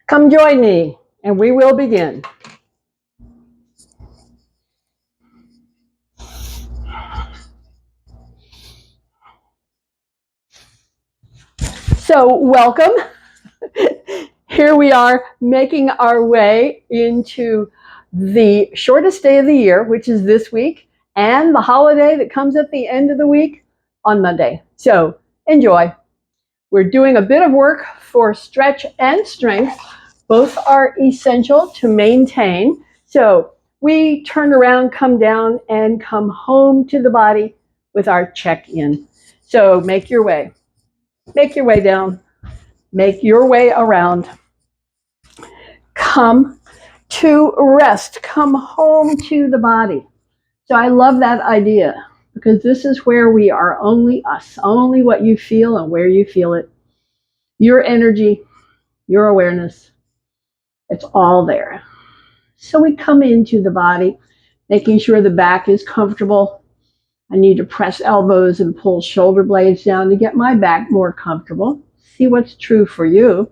Come join me, and we will begin. So, welcome. Here we are making our way into the shortest day of the year, which is this week, and the holiday that comes at the end of the week on Monday. So, enjoy. We're doing a bit of work for stretch and strength. Both are essential to maintain. So, we turn around, come down, and come home to the body with our check-in. So, make your way. Make your way down. Make your way around. Come to rest. Come home to the body. So I love that idea because this is where we are only us, only what you feel and where you feel it. Your energy, your awareness, it's all there. So we come into the body, making sure the back is comfortable. I need to press elbows and pull shoulder blades down to get my back more comfortable. See what's true for you.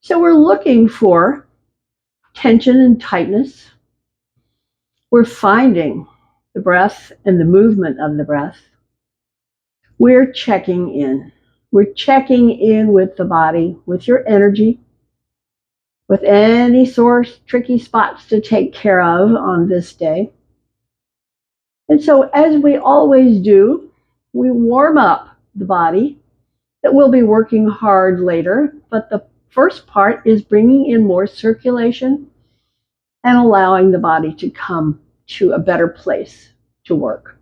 So we're looking for tension and tightness. We're finding the breath and the movement of the breath. We're checking in. We're checking in with the body, with your energy, with any sore, tricky spots to take care of on this day. And so, as we always do, we warm up the body that we'll be working hard later. But the first part is bringing in more circulation and allowing the body to come to a better place to work.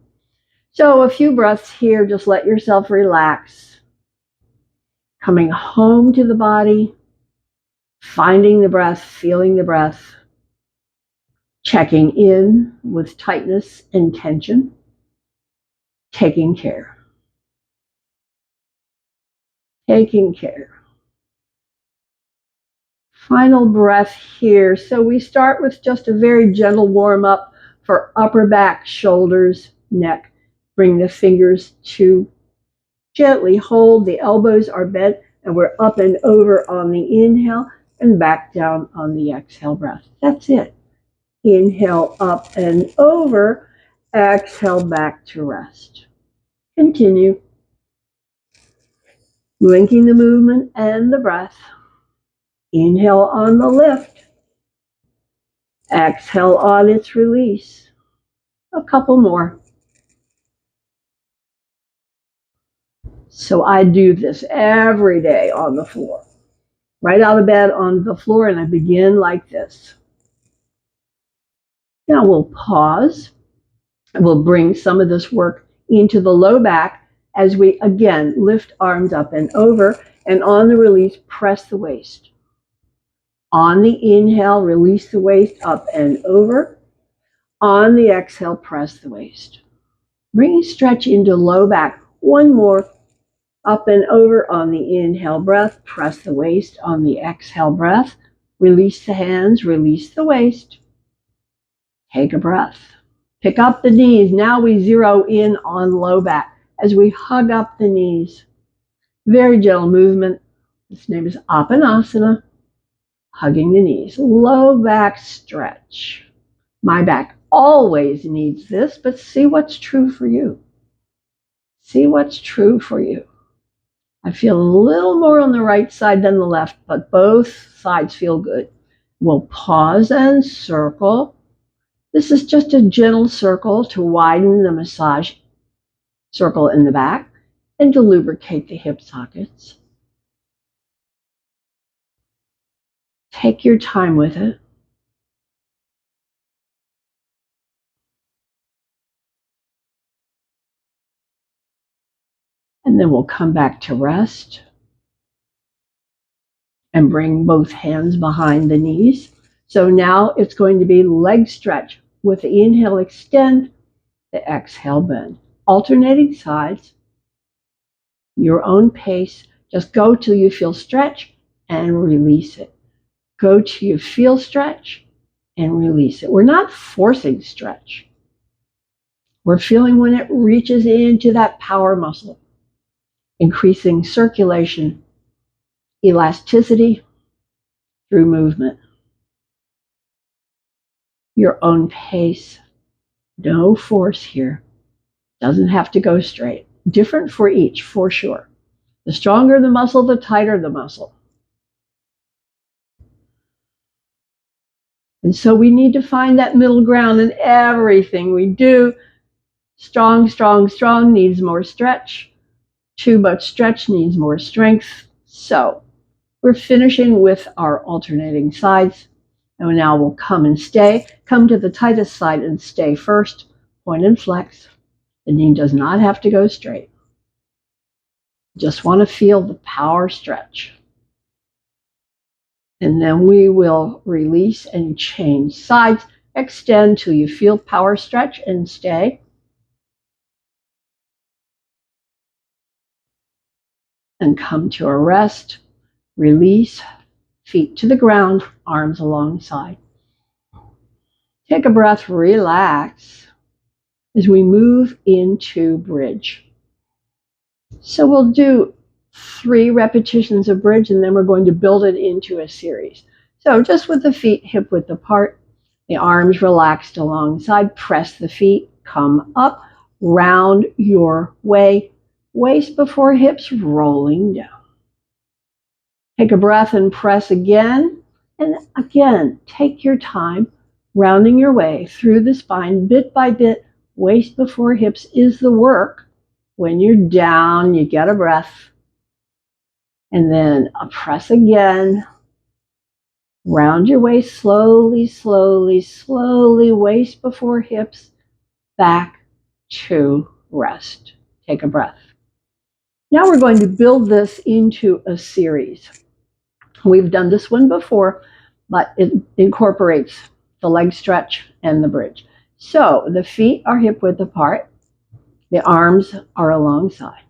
So a few breaths here, just let yourself relax. Coming home to the body, finding the breath, feeling the breath, checking in with tightness and tension, taking care. Taking care. Final breath here. So we start with just a very gentle warm up for upper back, shoulders, neck. Bring the fingers to gently hold. The elbows are bent and we're up and over on the inhale and back down on the exhale breath. That's it. Inhale up and over. Exhale back to rest. Continue. Linking the movement and the breath. Inhale on the lift. Exhale on its release. A couple more. So I do this every day on the floor. Right out of bed on the floor, and I begin like this. Now we'll pause. We'll bring some of this work into the low back as we again lift arms up and over, and on the release, press the waist. On the inhale, release the waist up and over. On the exhale, press the waist. Bring stretch into low back. One more. Up and over on the inhale breath. Press the waist on the exhale breath. Release the hands. Release the waist. Take a breath. Pick up the knees. Now we zero in on low back as we hug up the knees. Very gentle movement. This name is Apanasana. Hugging the knees. Low back stretch. My back always needs this, but see what's true for you. See what's true for you. I feel a little more on the right side than the left, but both sides feel good. We'll pause and circle. This is just a gentle circle to widen the massage circle in the back and to lubricate the hip sockets. Take your time with it. And then we'll come back to rest and bring both hands behind the knees. So now it's going to be leg stretch. With the inhale, extend, the exhale, bend. Alternating sides, your own pace. Just go till you feel stretch and release it. Go till you feel stretch and release it. We're not forcing stretch. We're feeling when it reaches into that power muscle, increasing circulation, elasticity, through movement. Your own pace. No force here. Doesn't have to go straight. Different for each, for sure. The stronger the muscle, the tighter the muscle. And so we need to find that middle ground in everything we do. Strong, strong, strong needs more stretch. Too much stretch needs more strength. So we're finishing with our alternating sides. And now we'll come and stay. Come to the tightest side and stay first. Point and flex. The knee does not have to go straight. Just want to feel the power stretch. And then we will release and change sides. Extend till you feel power stretch and stay. And come to a rest. Release. Feet to the ground, arms alongside. Take a breath, relax as we move into bridge. So we'll do 3 repetitions of bridge, and then we're going to build it into a series. So just with the feet hip width apart, the arms relaxed alongside, press the feet, come up, round your way, waist before hips, rolling down. Take a breath and press again, and again, take your time, rounding your way through the spine, bit by bit, waist before hips is the work. When you're down, you get a breath, and then a press again. Round your waist slowly, slowly, slowly, waist before hips, back to rest. Take a breath. Now we're going to build this into a series. We've done this one before, but it incorporates the leg stretch and the bridge. So the feet are hip width apart. The arms are alongside.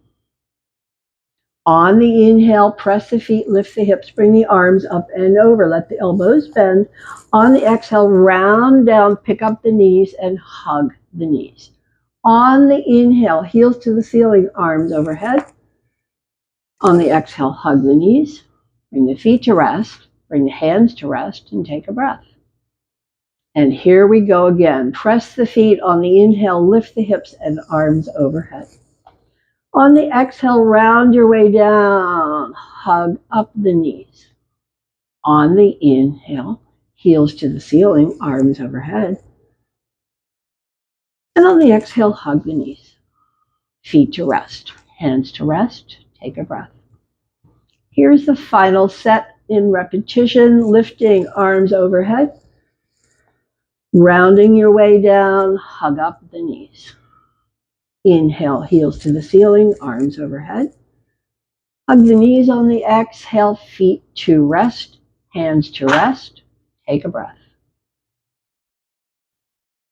On the inhale, press the feet, lift the hips, bring the arms up and over. Let the elbows bend. On the exhale, round down, pick up the knees and hug the knees. On the inhale, heels to the ceiling, arms overhead. On the exhale, hug the knees. Bring the feet to rest. Bring the hands to rest and take a breath. And here we go again. Press the feet on the inhale, lift the hips and arms overhead. On the exhale, round your way down, hug up the knees. On the inhale, heels to the ceiling, arms overhead. And on the exhale, hug the knees. Feet to rest, hands to rest, take a breath. Here's the final set in repetition, lifting arms overhead. Rounding your way down, hug up the knees. Inhale, heels to the ceiling, arms overhead. Hug the knees on the exhale, feet to rest, hands to rest. Take a breath.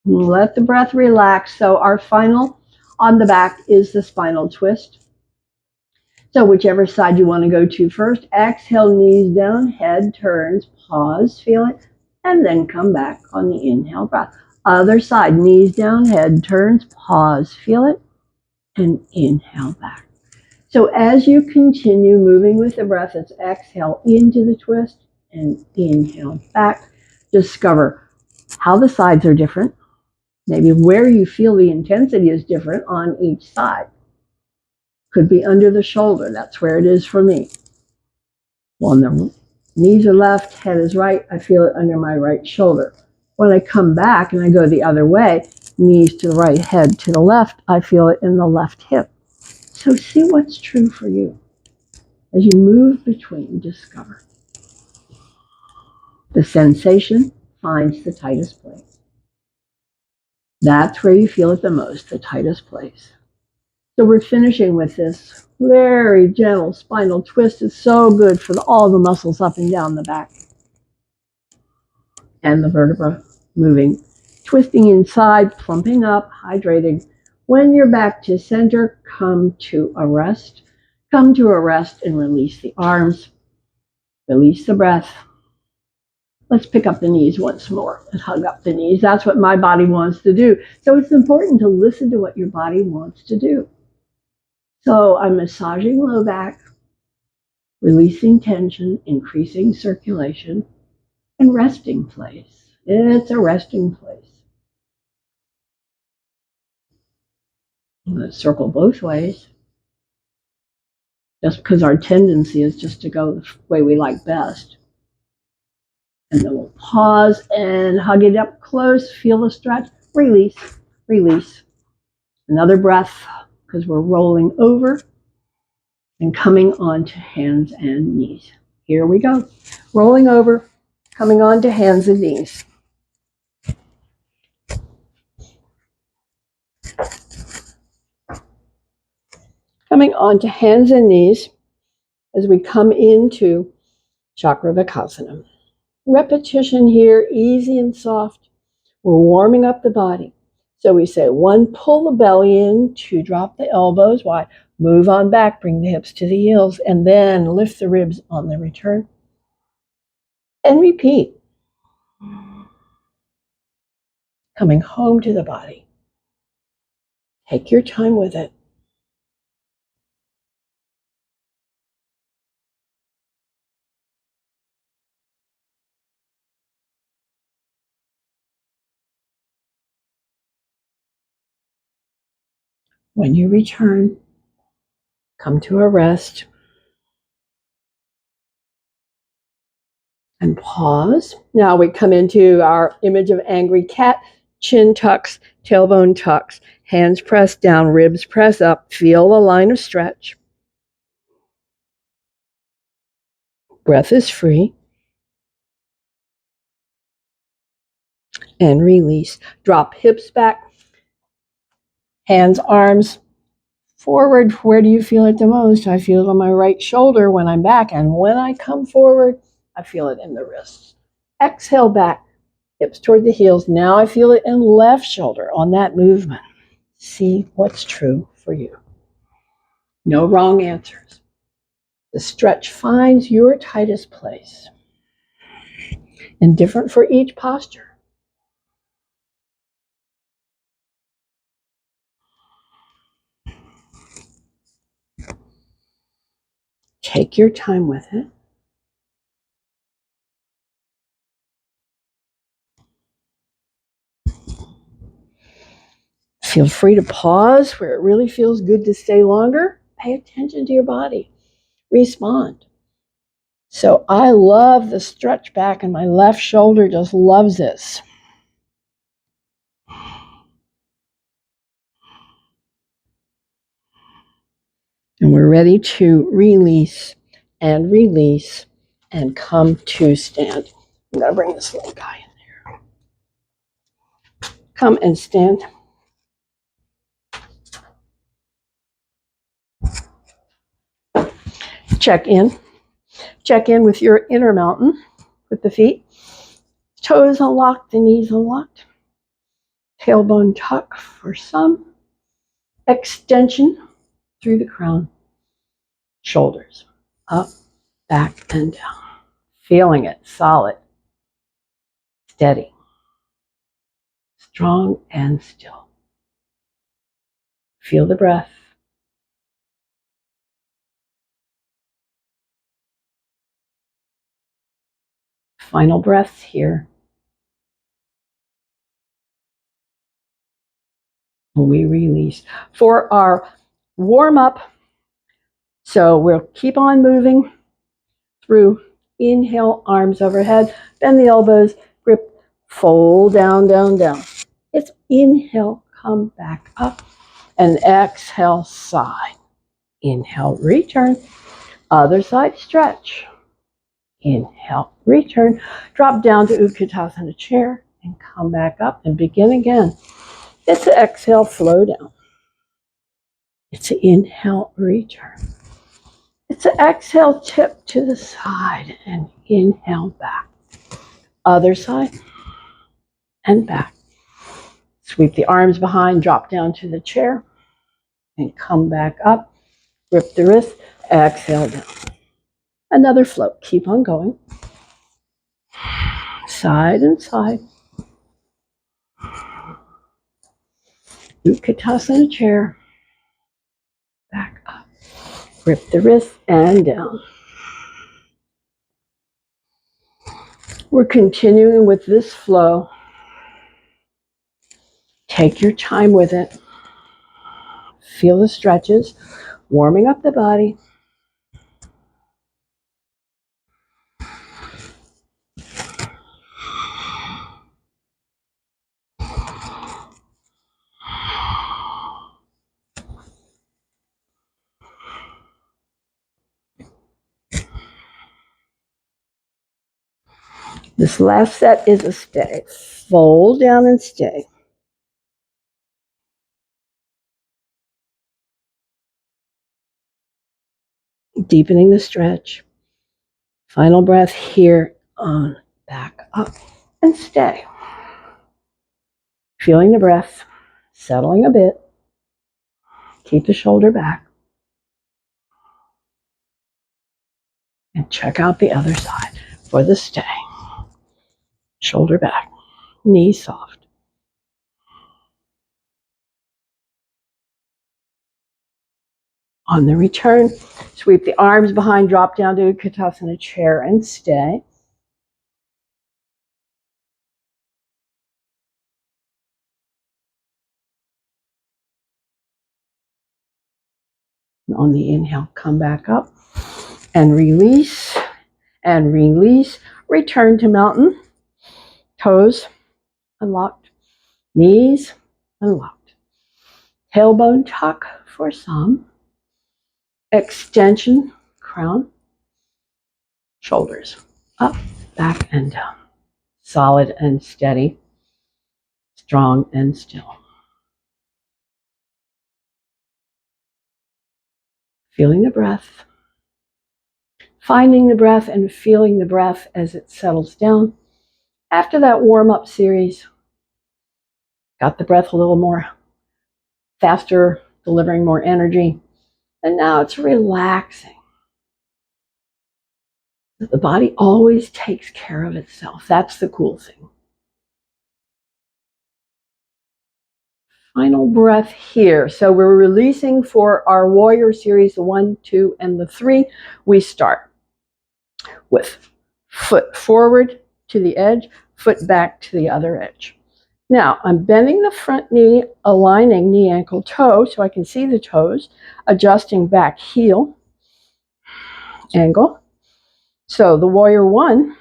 Let the breath relax. So our final on the back is the spinal twist. So whichever side you want to go to first, exhale, knees down, head turns, pause, feel it, and then come back on the inhale breath. Other side, knees down, head turns, pause, feel it, and inhale back. So as you continue moving with the breath, it's exhale into the twist and inhale back. Discover how the sides are different, maybe where you feel the intensity is different on each side. Could be under the shoulder, that's where it is for me. When the knees are left, head is right, I feel it under my right shoulder. When I come back and I go the other way, knees to the right, head to the left, I feel it in the left hip. So see what's true for you. As you move between, discover. The sensation finds the tightest place. That's where you feel it the most, the tightest place. So we're finishing with this very gentle spinal twist. It's so good for all the muscles up and down the back. And the vertebra moving, twisting inside, plumping up, hydrating. When you're back to center, come to a rest. Come to a rest and release the arms. Release the breath. Let's pick up the knees once more and hug up the knees. That's what my body wants to do. So it's important to listen to what your body wants to do. So I'm massaging low back, releasing tension, increasing circulation. and resting place. It's a resting place. I'm going to circle both ways, just because our tendency is just to go the way we like best. And then we'll pause and hug it up close. Feel the stretch. Release, release. Another breath, because we're rolling over and coming onto hands and knees. Here we go. Rolling over, coming onto hands and knees. Coming onto hands and knees as we come into Chakravakasana. Repetition here, easy and soft. We're warming up the body. So we say 1, pull the belly in, 2, drop the elbows wide, move on back, bring the hips to the heels, and then lift the ribs on the return. And repeat. Coming home to the body. Take your time with it. When you return, come to a rest and pause. Now we come into our image of angry cat, chin tucks, tailbone tucks, hands press down, ribs press up, feel the line of stretch. Breath is free. And release. Drop hips back, hands, arms forward. Where do you feel it the most? I feel it on my right shoulder when I'm back, and when I come forward, I feel it in the wrists. Exhale back, hips toward the heels. Now I feel it in left shoulder on that movement. See what's true for you. No wrong answers. The stretch finds your tightest place, and different for each posture. Take your time with it. Feel free to pause where it really feels good to stay longer. Pay attention to your body. Respond. So I love the stretch back, and my left shoulder just loves this. And we're ready to release and come to stand. I'm going to bring this little guy in there. Come and stand. Check in. Check in with your inner mountain with the feet. Toes unlocked, the knees unlocked. Tailbone tuck for some. Extension through the crown. Shoulders up, back, and down. Feeling it solid, steady, strong, and still. Feel the breath. Final breaths here. We release. For our warm up, so we'll keep on moving through. Inhale, arms overhead, bend the elbows, grip, fold down, down, down. It's inhale, come back up, and exhale, side. Inhale, return. Other side, stretch. Inhale, return. Drop down to Utkatasana chair and come back up and begin again. It's an exhale, flow down. It's an inhale, return. It's an exhale, tip to the side and inhale back. Other side and back. Sweep the arms behind, drop down to the chair and come back up. Grip the wrist, exhale down. Another float, keep on going. Side and side. Utkatasana chair. Back up. Grip the wrist and down. We're continuing with this flow. Take your time with it. Feel the stretches, warming up the body. This last set is a stay. Fold down and stay. Deepening the stretch. Final breath here on, back up, and stay. Feeling the breath, settling a bit. Keep the shoulder back. And check out the other side for the stay. Shoulder back, knees soft. On the return, sweep the arms behind, drop down to Utkatasana chair and stay. And on the inhale, come back up and release and release. Return to mountain. Toes unlocked, knees unlocked. Tailbone tuck for some. Extension, crown, shoulders up, back, and down. Solid and steady, strong and still. Feeling the breath, finding the breath and feeling the breath as it settles down. After that warm-up series, got the breath a little more faster, delivering more energy, and now it's relaxing. The body always takes care of itself. That's the cool thing. Final breath here. So we're releasing for our warrior series, the 1, 2, and the 3. We start with foot forward to the edge, foot back to the other edge. Now I'm bending the front knee, aligning knee, ankle, toe so I can see the toes, adjusting back heel, angle. So the warrior 1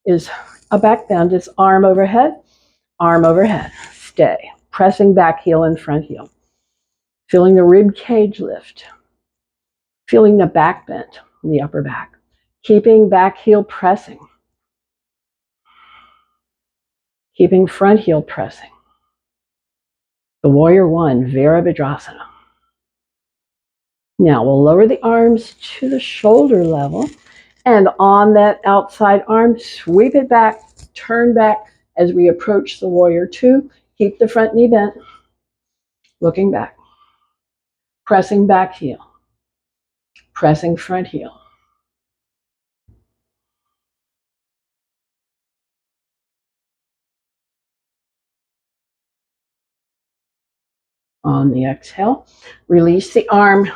is a back bend. It's arm overhead, stay. Pressing back heel and front heel. Feeling the rib cage lift. Feeling the back bend in the upper back. Keeping back heel pressing. Keeping front heel pressing. The warrior 1, Virabhadrasana. Now we'll lower the arms to the shoulder level, and on that outside arm, sweep it back, turn back as we approach the warrior 2. Keep the front knee bent, looking back, pressing back heel, pressing front heel. On the exhale, release the arm,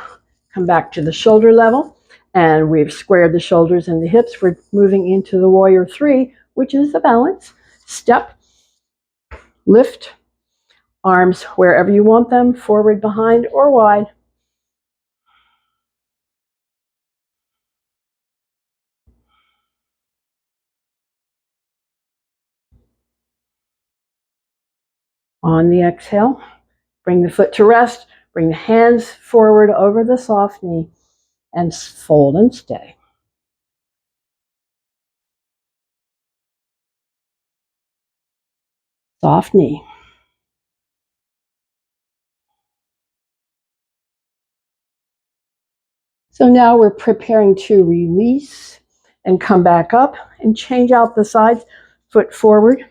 come back to the shoulder level, and we've squared the shoulders and the hips. We're moving into the warrior 3, which is the balance. Step, lift, arms wherever you want them, forward, behind, or wide. On the exhale, bring the foot to rest, bring the hands forward over the soft knee, and fold and stay. Soft knee. So now we're preparing to release and come back up and change out the sides. Foot forward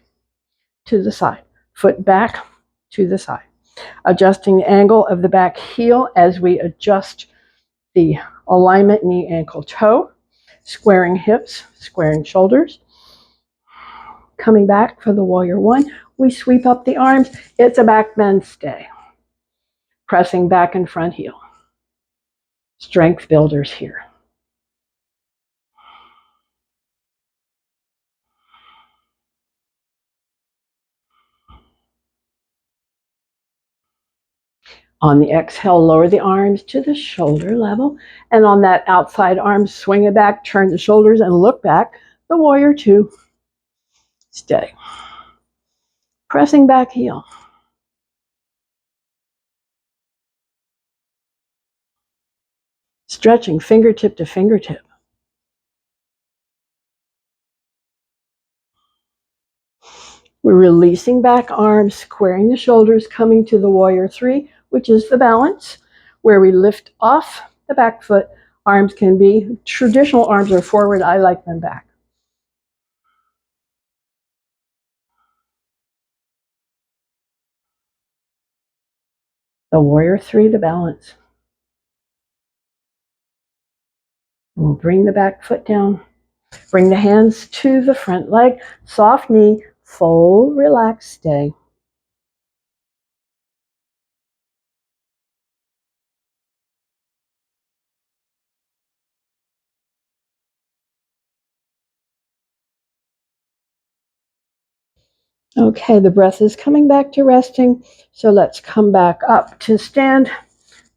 to the side, foot back to the side. Adjusting the angle of the back heel as we adjust the alignment, knee, ankle, toe. Squaring hips, squaring shoulders. Coming back for the warrior 1, we sweep up the arms. It's a back bend stay. Pressing back and front heel. Strength builders here. On the exhale, lower the arms to the shoulder level. And on that outside arm, swing it back, turn the shoulders and look back. The warrior two. Stay. Pressing back heel. Stretching fingertip to fingertip. We're releasing back arms, squaring the shoulders, coming to the warrior three, which is the balance, where we lift off the back foot. Arms can be, traditional arms are forward. I like them back. The warrior three, the balance. We'll bring the back foot down. Bring the hands to the front leg, soft knee, fold, relax, stay. Okay, the breath is coming back to resting, so let's come back up to stand.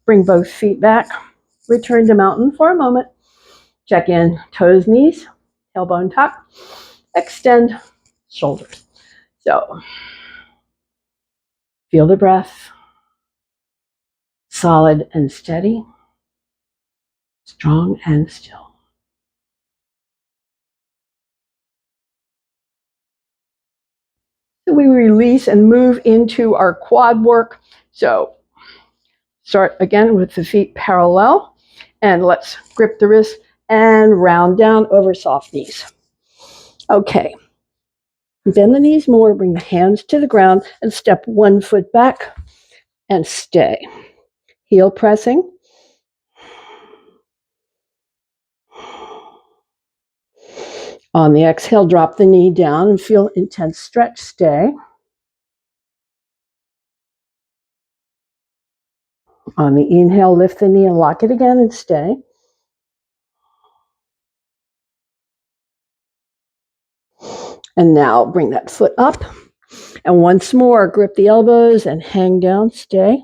Bring both feet back. Return to mountain for a moment. Check in toes, knees, tailbone tuck. Extend shoulders. So feel the breath. Solid and steady. Strong and still. So we release and move into our quad work. So start again with the feet parallel. And let's grip the wrist and round down over soft knees. Okay. Bend the knees more, bring the hands to the ground, and step one foot back and stay. Heel pressing. On the exhale, drop the knee down and feel intense stretch. Stay. On the inhale, lift the knee and lock it again and stay. And now bring that foot up. And once more, grip the elbows and hang down. Stay.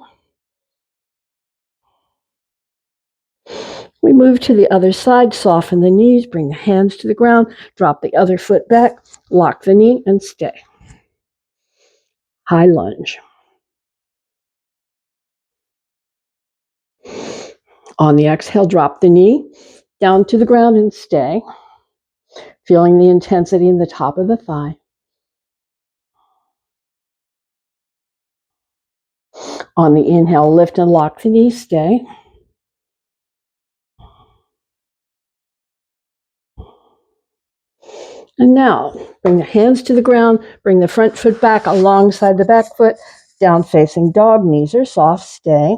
We move to the other side, soften the knees, bring the hands to the ground, drop the other foot back, lock the knee, and stay. High lunge. On the exhale, drop the knee down to the ground and stay, feeling the intensity in the top of the thigh. On the inhale, lift and lock the knee, stay. And now, bring the hands to the ground, bring the front foot back alongside the back foot, down facing dog, knees are soft, stay.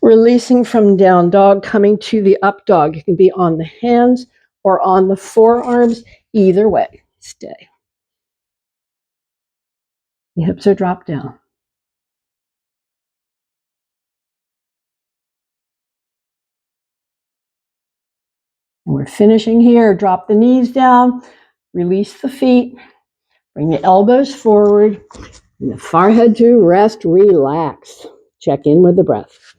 Releasing from down dog, coming to the up dog. You can be on the hands or on the forearms, either way, stay. The hips are dropped down. And we're finishing here. Drop the knees down, release the feet, bring the elbows forward, and the forehead to rest, relax. Check in with the breath.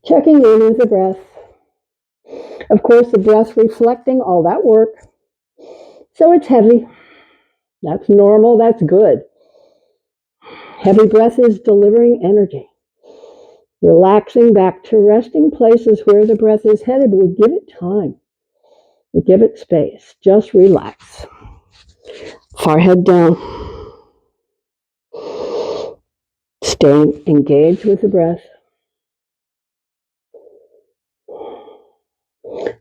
Checking in with the breath. Of course, the breath reflecting all that work. So it's heavy. That's normal. That's good. Heavy breath is delivering energy. Relaxing back to resting places where the breath is headed. We give it time. We give it space. Just relax. Forehead down. Staying engaged with the breath.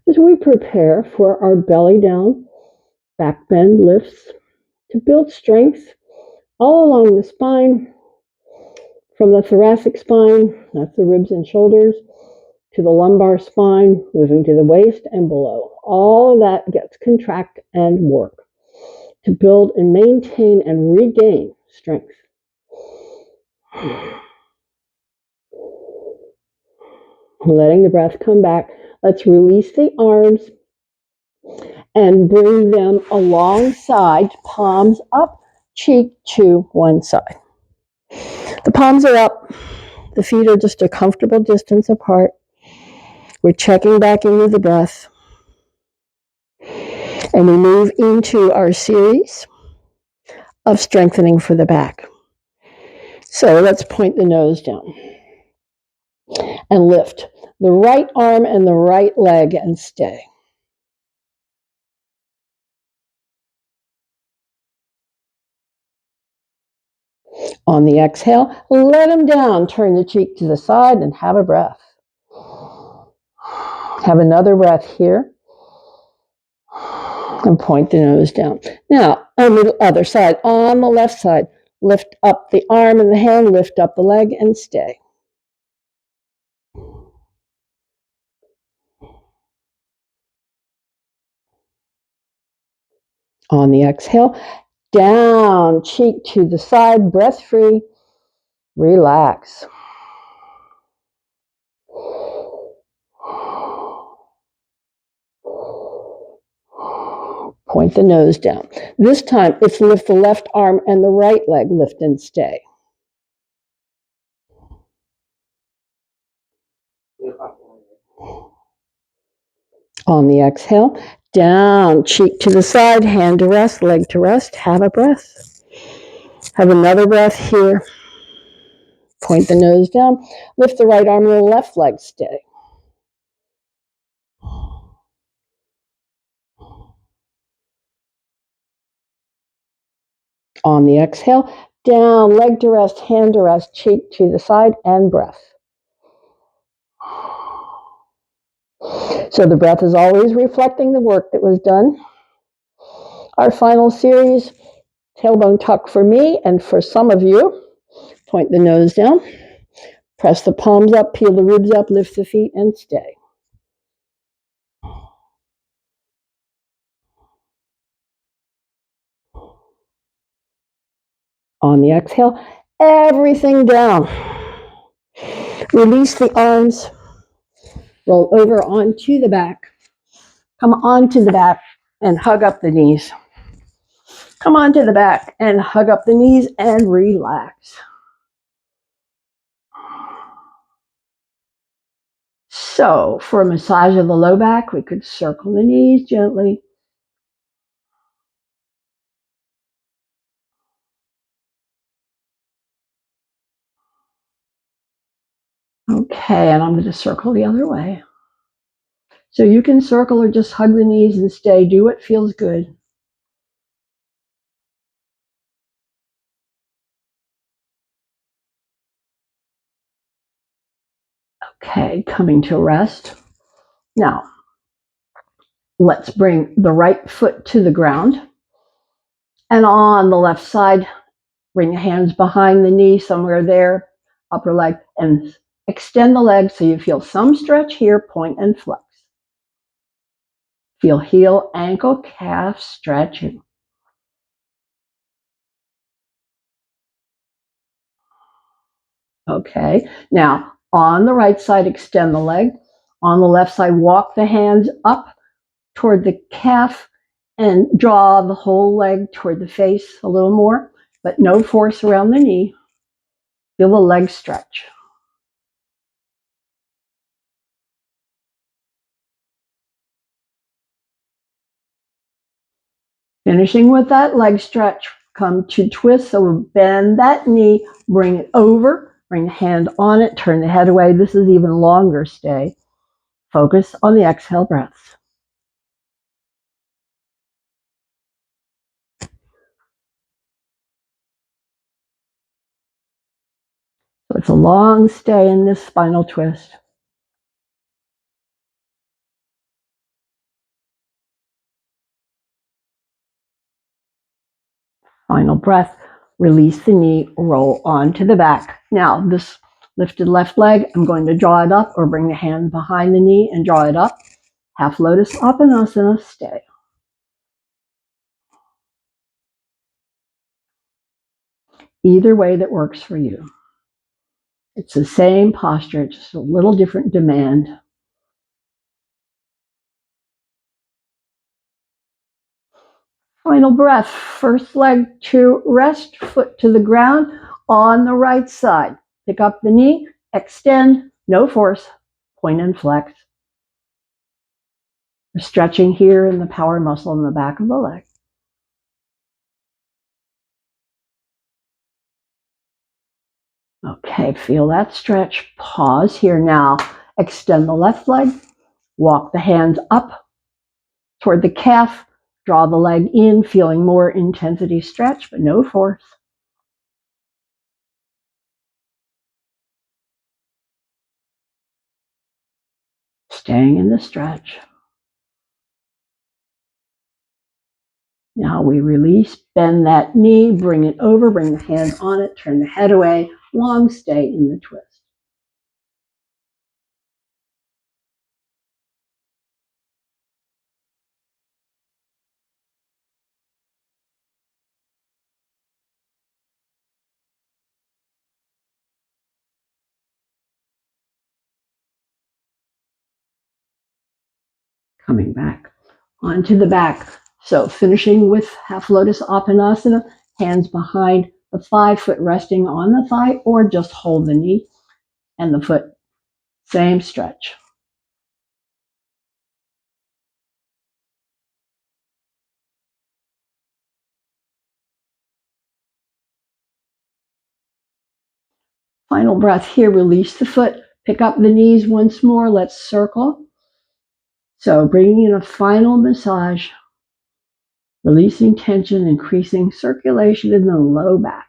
As we prepare for our belly down, back bend lifts to build strength all along the spine, from the thoracic spine, that's the ribs and shoulders, to the lumbar spine, moving to the waist and below. All of that gets contract and work to build and maintain and regain strength. letting the breath come back. Let's release the arms and bring them alongside, palms up, cheek to one side. The palms are up. The feet are just a comfortable distance apart. We're checking back into the breath. And we move into our series of strengthening for the back. So let's point the nose down and lift the right arm and the right leg and stay. On the exhale, let them down. Turn the cheek to the side and have a breath. Have another breath here. And point the nose down. Now, on the other side, on the left side, lift up the arm and the hand, lift up the leg and stay. On the exhale, down, cheek to the side, breath free, relax. Point the nose down. This time, it's lift the left arm and the right leg, lift and stay. On the exhale, down, cheek to the side, hand to rest, leg to rest, have a breath. Have another breath here. Point the nose down, lift the right arm and the left leg, stay. On the exhale, down, leg to rest, hand to rest, cheek to the side, and breath. So the breath is always reflecting the work that was done. Our final series, tailbone tuck for me and for some of you. Point the nose down, press the palms up, peel the ribs up, lift the feet, and stay. On the exhale, everything down. Release the arms, roll over onto the back. Come onto the back and hug up the knees. Come onto the back and hug up the knees and relax. So for a massage of the low back, we could circle the knees gently. Okay, and I'm going to circle the other way. So you can circle or just hug the knees and stay. Do what feels good. Okay, coming to rest. Now, let's bring the right foot to the ground. And on the left side, bring the hands behind the knee, somewhere there, upper leg, and extend the leg so you feel some stretch here, point and flex. Feel heel, ankle, calf stretching. Okay, now on the right side, extend the leg. On the left side, walk the hands up toward the calf and draw the whole leg toward the face a little more, but no force around the knee. Feel the leg stretch. Finishing with that leg stretch, come to twist. So bend that knee, bring it over, bring the hand on it, turn the head away. This is even longer stay. Focus on the exhale breaths. So it's a long stay in this spinal twist. Final breath. Release the knee, roll onto the back. Now, this lifted left leg, I'm going to draw it up or bring the hand behind the knee and draw it up. Half lotus Uttanasana, stay. Either way that works for you. It's the same posture, just a little different demand. Final breath. First leg to rest, foot to the ground on the right side. Pick up the knee, extend, no force, point and flex. We're stretching here in the power muscle in the back of the leg. Okay, feel that stretch. Pause here now. Extend the left leg. Walk the hands up toward the calf. Draw the leg in, feeling more intensity stretch, but no force. Staying in the stretch. Now we release, bend that knee, bring it over, bring the hands on it, turn the head away, long stay in the twist. Coming back onto the back. So finishing with half lotus Apanasana, hands behind the thigh, foot resting on the thigh, or just hold the knee and the foot. Same stretch. Final breath here, release the foot, pick up the knees once more, let's circle. So bringing in a final massage, releasing tension, increasing circulation in the low back.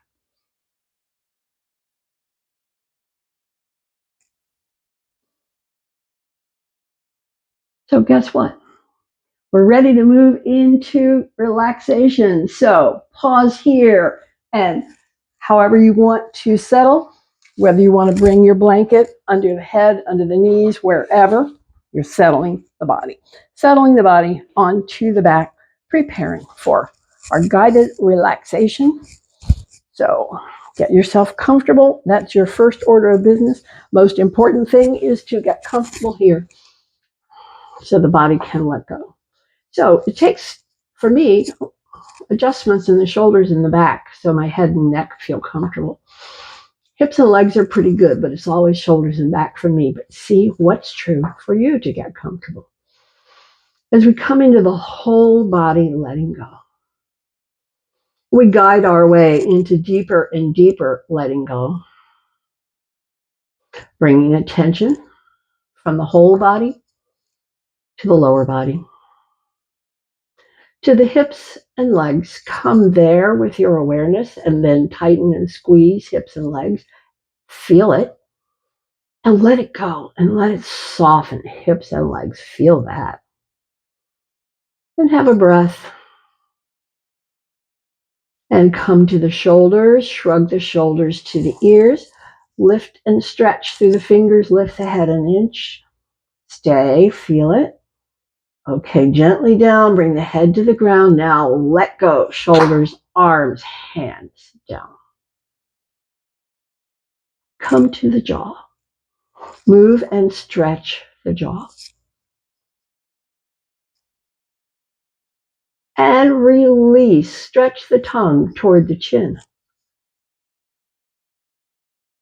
So guess what? We're ready to move into relaxation. So pause here and however you want to settle, whether you want to bring your blanket under the head, under the knees, wherever, you're settling the body. Settling the body onto the back, preparing for our guided relaxation. So get yourself comfortable. That's your first order of business. Most important thing is to get comfortable here so the body can let go. So it takes, for me, adjustments in the shoulders and the back so my head and neck feel comfortable. Hips and legs are pretty good, but it's always shoulders and back for me. But see what's true for you to get comfortable. As we come into the whole body, letting go, we guide our way into deeper and deeper letting go, bringing attention from the whole body to the lower body, to the hips and legs. Come there with your awareness and then tighten and squeeze hips and legs. Feel it and let it go and let it soften hips and legs. Feel that. And have a breath. And come to the shoulders. Shrug the shoulders to the ears. Lift and stretch through the fingers. Lift the head an inch. Stay. Feel it. Okay, gently down. Bring the head to the ground. Now let go. Shoulders, arms, hands down. Come to the jaw. Move and stretch the jaw. And release. Stretch the tongue toward the chin.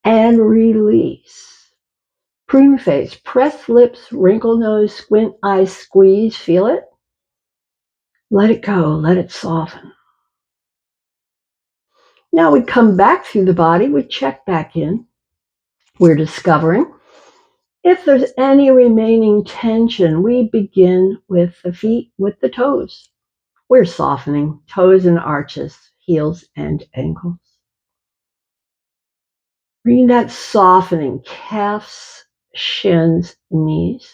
And release. Prune face. Press lips, wrinkle nose, squint eyes, squeeze. Feel it. Let it go. Let it soften. Now we come back through the body. We check back in. We're discovering if there's any remaining tension. We begin with the feet, with the toes. We're softening toes and arches, heels and ankles. Bring that softening, calves, shins, knees.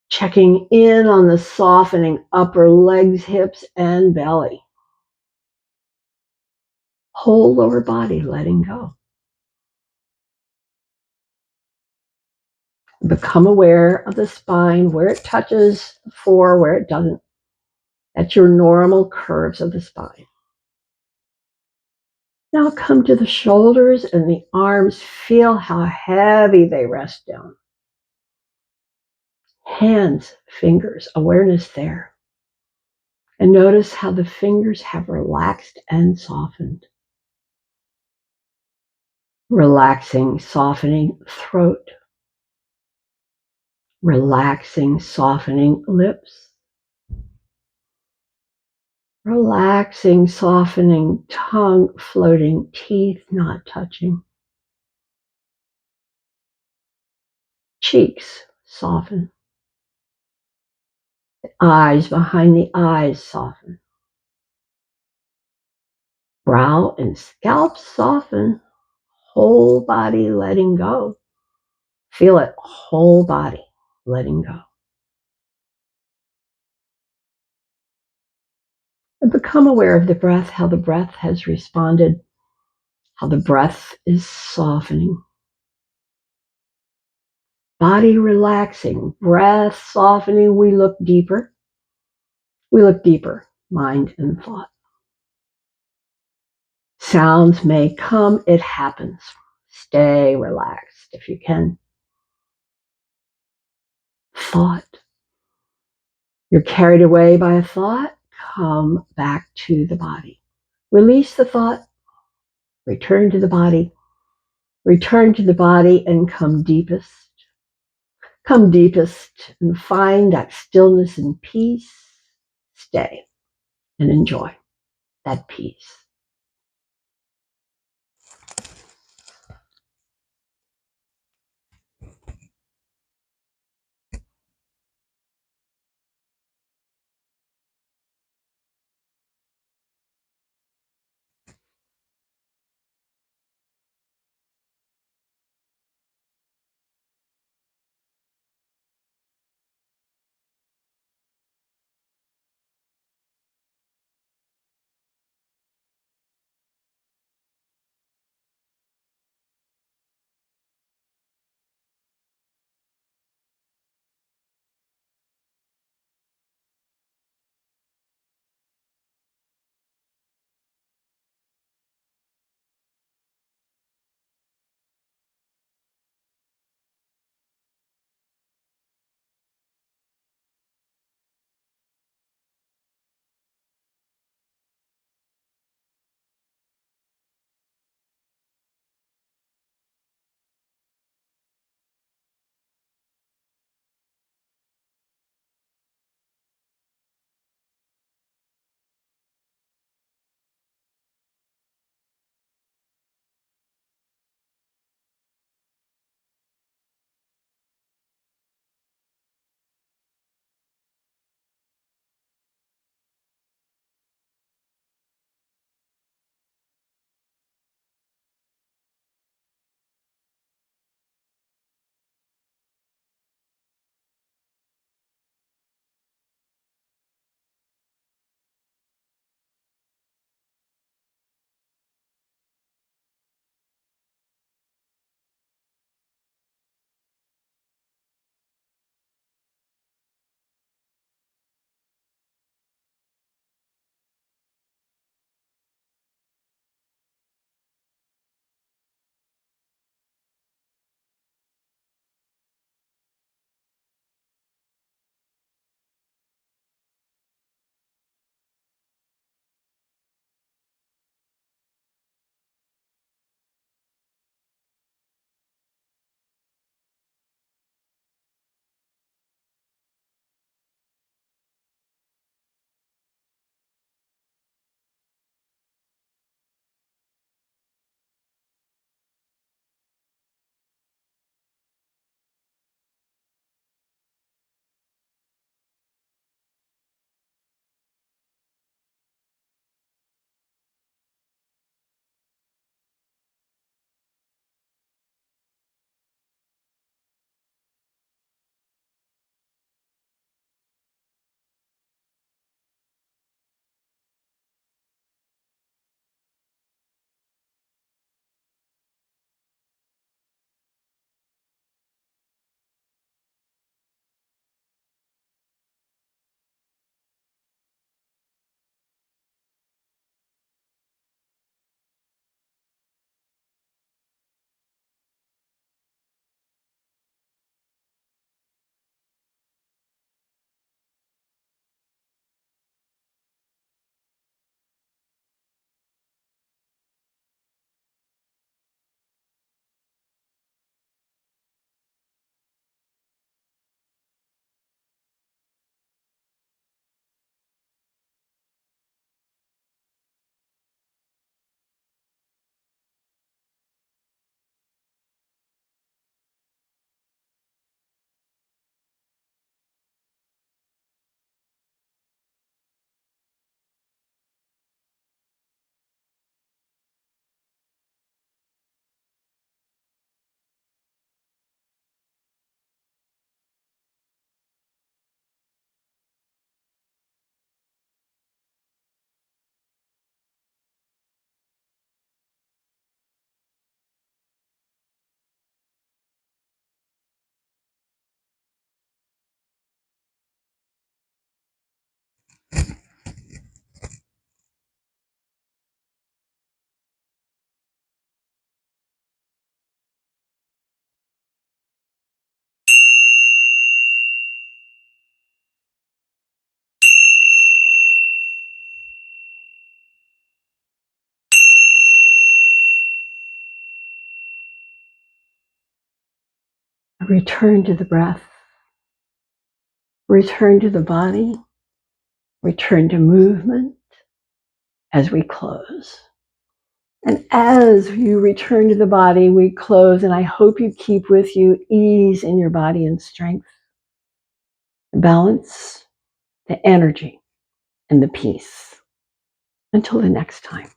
Checking in on the softening upper legs, hips, and belly. Whole lower body letting go. Become aware of the spine, where it touches the floor, where it doesn't. That's your normal curves of the spine. Now come to the shoulders and the arms. Feel how heavy they rest down. Hands, fingers, awareness there. And notice how the fingers have relaxed and softened. Relaxing, softening throat. Relaxing, softening lips. Relaxing, softening tongue, floating teeth not touching. Cheeks soften. Eyes behind the eyes soften. Brow and scalp soften. Whole body letting go. Feel it, whole body letting go. And become aware of the breath, how the breath has responded, how the breath is softening. Body relaxing, breath softening. We look deeper. We look deeper, mind and thought. Sounds may come, it happens. Stay relaxed if you can. Thought. You're carried away by a thought, come back to the body. Release the thought, return to the body, return to the body and come deepest. Come deepest and find that stillness and peace. Stay and enjoy that peace. return to the breath, return to the body, return to movement as we close. And as you return to the body, we close, and I hope you keep with you ease in your body and strength, the balance, the energy, and the peace. Until the next time.